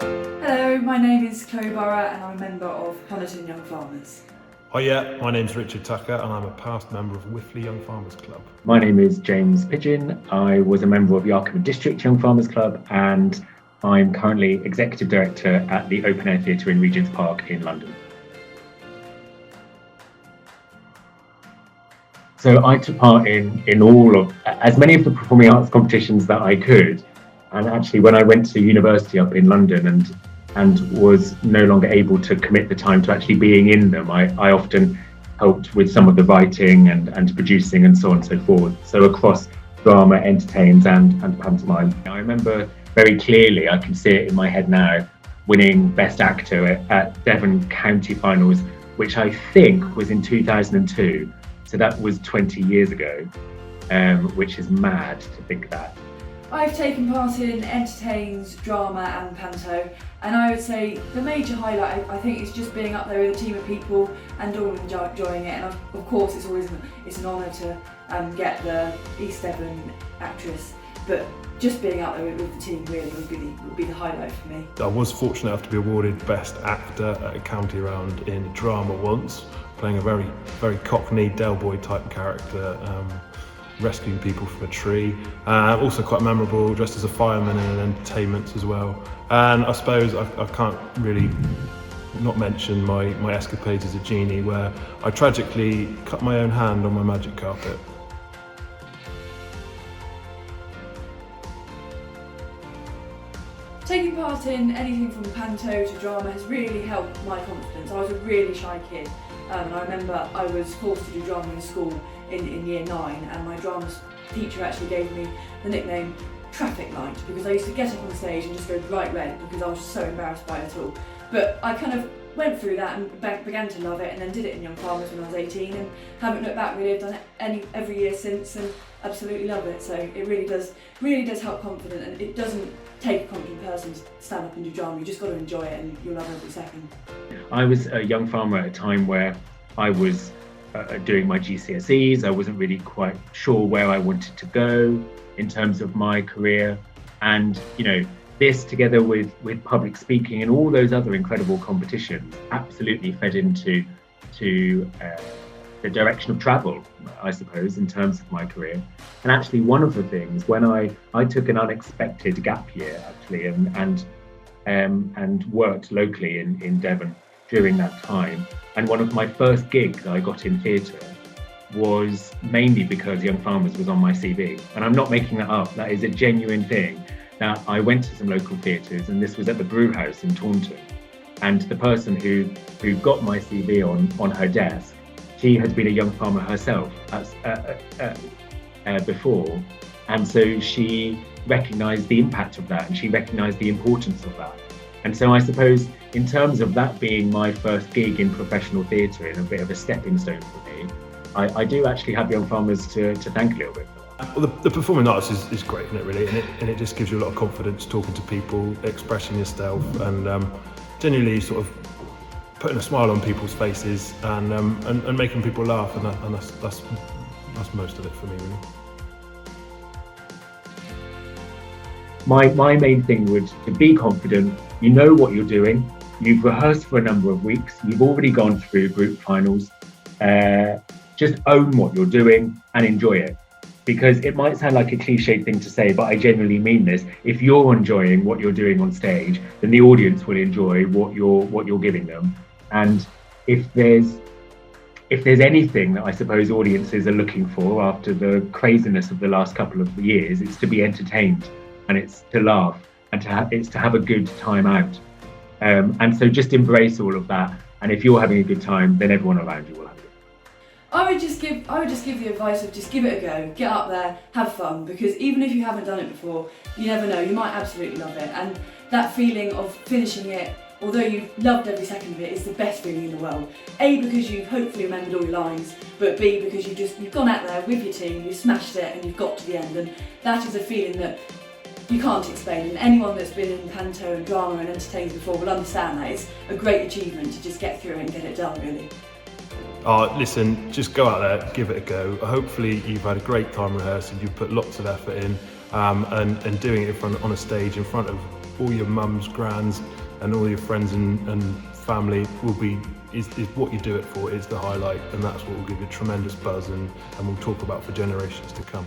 Hello, my name is Chloe Burrough and I'm a member of Honiton YFC. Oh yeah, my name's Richard Tucker and I'm a past member of Withleigh Young Farmers Club. My name is James Pidgeon. I was a member of Yarcombe District Young Farmers Club and I'm currently Executive Director at the Open Air Theatre in Regent's Park in London. So I took part in all of, as many of the performing arts competitions that I could. And actually when I went to university up in London and was no longer able to commit the time to actually being in them, I often helped with some of the writing and producing and so on and so forth. So across drama, entertains and pantomime. I remember very clearly, I can see it in my head now, winning Best Actor at Devon County Finals, which I think was in 2002. So that was 20 years ago, which is mad to think that. I've taken part in entertains, drama and panto, and I would say the major highlight I think is just being up there with a team of people and all enjoying it. And of course it's an honour to get the East Devon actress, but just being out there with the team really would be the highlight for me. I was fortunate enough to be awarded Best Actor at a county round in drama once, playing a very, very Cockney Del Boy type character, rescuing people from a tree. Also quite memorable, dressed as a fireman in an entertainment as well. And I suppose I can't really not mention my escapades as a genie, where I tragically cut my own hand on my magic carpet. Taking part in anything from panto to drama has really helped my confidence. I was a really shy kid, and I remember I was forced to do drama in school in year 9, and my drama teacher actually gave me the nickname Traffic Light because I used to get up on stage and just go bright red because I was so embarrassed by it all. But I kind of went through that and began to love it, and then did it in Young Farmers when I was 18 and haven't looked back really. I've done it every year since and absolutely love it. So it really does help confidence, and it doesn't take a confident person to stand up and do drama. You just got to enjoy it and you'll love every second. I was a young farmer at a time where I was doing my GCSEs. I wasn't really quite sure where I wanted to go in terms of my career, and this together with public speaking and all those other incredible competitions absolutely fed into the direction of travel, I suppose, in terms of my career. And actually one of the things, when I took an unexpected gap year actually and worked locally in Devon during that time, and one of my first gigs I got in theatre was mainly because Young Farmers was on my CV. And I'm not making that up, that is a genuine thing. That I went to some local theatres, and this was at the Brew House in Taunton. And the person who got my CV on her desk, she had been a young farmer herself before. And so she recognised the impact of that, and she recognised the importance of that. And so I suppose in terms of that being my first gig in professional theatre and a bit of a stepping stone for me, I do actually have Young Farmers to thank a little bit for that. Well, the performing arts is great, isn't it, really? And it just gives you a lot of confidence talking to people, expressing yourself, and genuinely sort of putting a smile on people's faces and making people laugh, and that's most of it for me, really. My main thing would to be confident. You know what you're doing. You've rehearsed for a number of weeks. You've already gone through group finals. Just own what you're doing and enjoy it. Because it might sound like a cliched thing to say, but I genuinely mean this. If you're enjoying what you're doing on stage, then the audience will enjoy what you're giving them. And if there's anything that I suppose audiences are looking for after the craziness of the last couple of years, it's to be entertained, and it's to laugh, and it's to have a good time out. And so just embrace all of that. And if you're having a good time, then everyone around you will have a good time. I would just give the advice of just give it a go, get up there, have fun, because even if you haven't done it before, you never know, you might absolutely love it. And that feeling of finishing it, although you've loved every second of it, is the best feeling in the world. A, because you've hopefully remembered all your lines, but B, because you've gone out there with your team, you've smashed it and you've got to the end, and that is a feeling that you can't explain, and anyone that's been in panto and drama and entertained before will understand that it's a great achievement to just get through it and get it done, really. Listen, just go out there, give it a go. Hopefully you've had a great time rehearsing, you've put lots of effort in, and doing it on a stage in front of all your mums, grands, and all your friends and family is what you do it for, is the highlight, and that's what will give you a tremendous buzz and will talk about for generations to come.